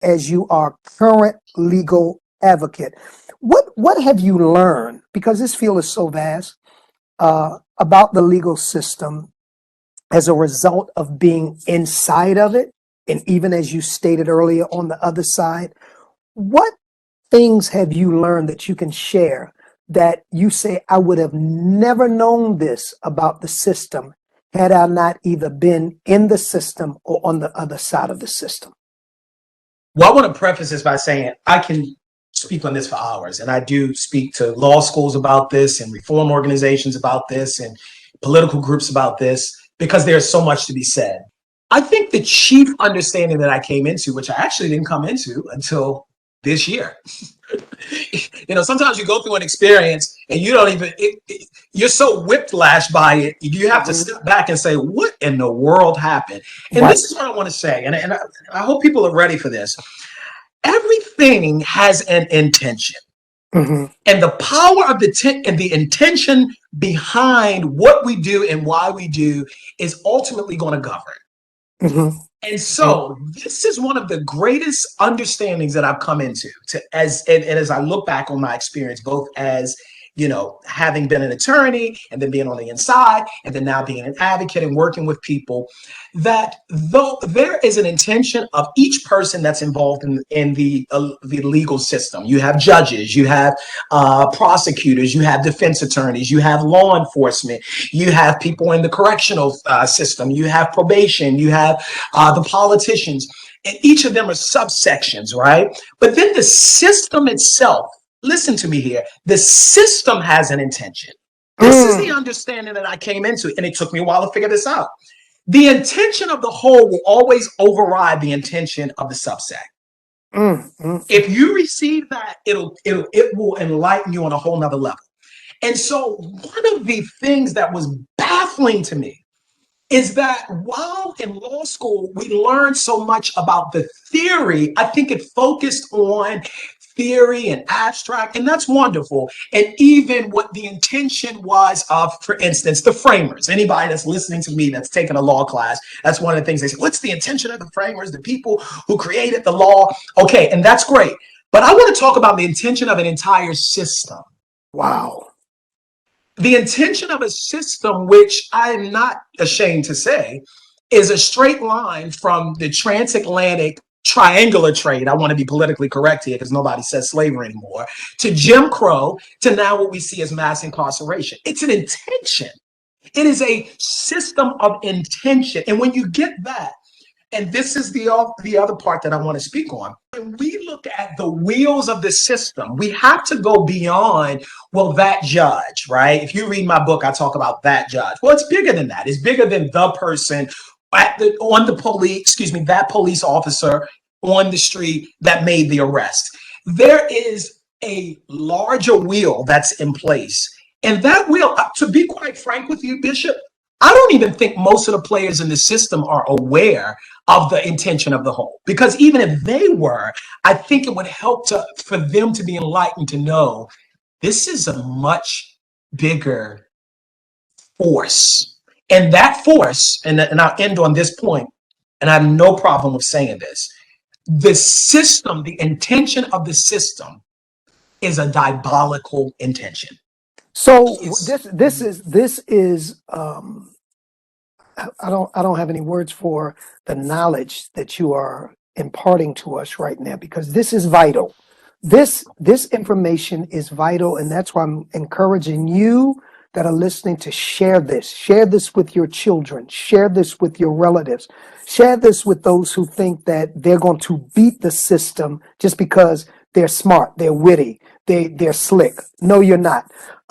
as you are current legal advocate. What have you learned? Because this field is so vast, about the legal system as a result of being inside of it, and even as you stated earlier, on the other side. What things have you learned that you can share that you say, I would have never known this about the system had I not either been in the system or on the other side of the system? Well, I want to preface this by saying I can speak on this for hours, and I do speak to law schools about this and reform organizations about this and political groups about this because there's so much to be said. I think the chief understanding that I came into, which I actually didn't come into until this year. Sometimes you go through an experience and you don't even, you're so whiplashed by it. You have to step back and say, what in the world happened? And Right. this is what I want to say. And I hope people are ready for this. Everything has an intention. Mm-hmm. And the power of the intention behind what we do and why we do is ultimately going to govern. Mm-hmm. And so this is one of the greatest understandings that I've come into as I look back on my experience, both as, having been an attorney and then being on the inside and then now being an advocate and working with people, that though there is an intention of each person that's involved in the legal system. You have judges, you have prosecutors, you have defense attorneys, you have law enforcement, you have people in the correctional system, you have probation, you have the politicians, and each of them are subsections, right? But then the system itself, listen to me here, the system has an intention. This is the understanding that I came into, and it took me a while to figure this out. The intention of the whole will always override the intention of the subset. If you receive that, it will enlighten you on a whole nother level. And so one of the things that was baffling to me is that while in law school, we learned so much about the theory, I think it focused on theory and abstract, and that's wonderful. And even what the intention was of, for instance, the framers. Anybody that's listening to me that's taken a law class, that's one of the things they say, what's the intention of the framers, the people who created the law? Okay, and that's great. But I want to talk about the intention of an entire system. Wow. The intention of a system, which I'm not ashamed to say, is a straight line from the transatlantic triangular trade. I want to be politically correct here because nobody says slavery anymore, to Jim Crow, to now what we see as mass incarceration. It's an intention. It is a system of intention. And when you get that, and this is the other part that I want to speak on. When we look at the wheels of the system, we have to go beyond, well, that judge, right? If you read my book, I talk about that judge. Well, it's bigger than that. It's bigger than the person that police officer on the street that made the arrest. There is a larger wheel that's in place. And that wheel, to be quite frank with you, Bishop, I don't even think most of the players in the system are aware of the intention of the whole. Because even if they were, I think it would help for them to be enlightened to know this is a much bigger force. And that force, and I'll end on this point, and I have no problem with saying this, the system, the intention of the system is a diabolical intention. So this is I don't have any words for the knowledge that you are imparting to us right now, because this is vital. This information is vital, and that's why I'm encouraging you that are listening to share this. Share this with your children. Share this with your relatives. Share this with those who think that they're going to beat the system just because they're smart, they're witty, they're slick. No, you're not.